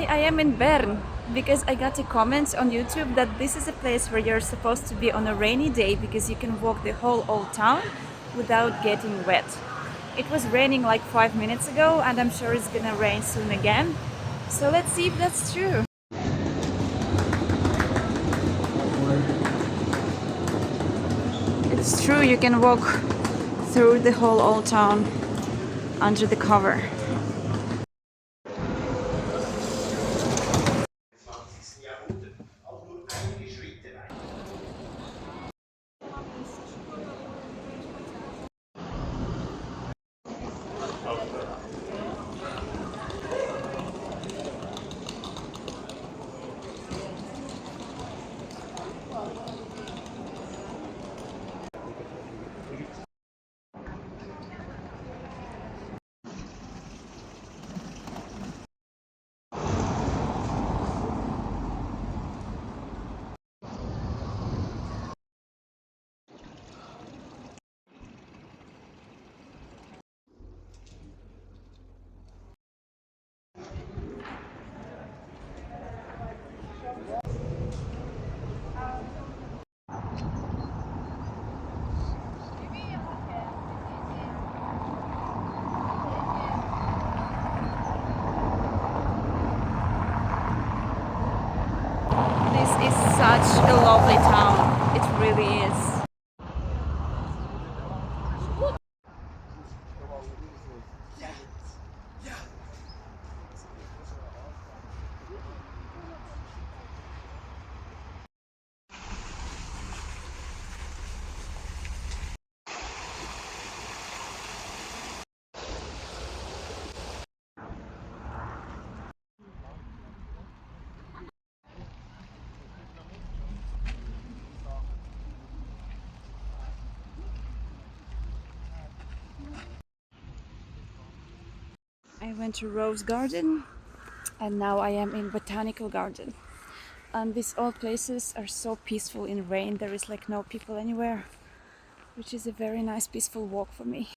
Hi, I am in Bern because I got a comment on YouTube that this is a place where you're supposed to be on a rainy day because you can walk the whole old town without getting wet. It was raining like 5 minutes ago and I'm sure it's gonna rain soon again. So let's see if that's true. It's true, you can walk through the whole old town under the cover. This is such a lovely town. It really is. I went to Rose Garden and now I am in Botanical Garden. And these old places are so peaceful in rain. There is like no people anywhere, which is a very nice peaceful walk for me.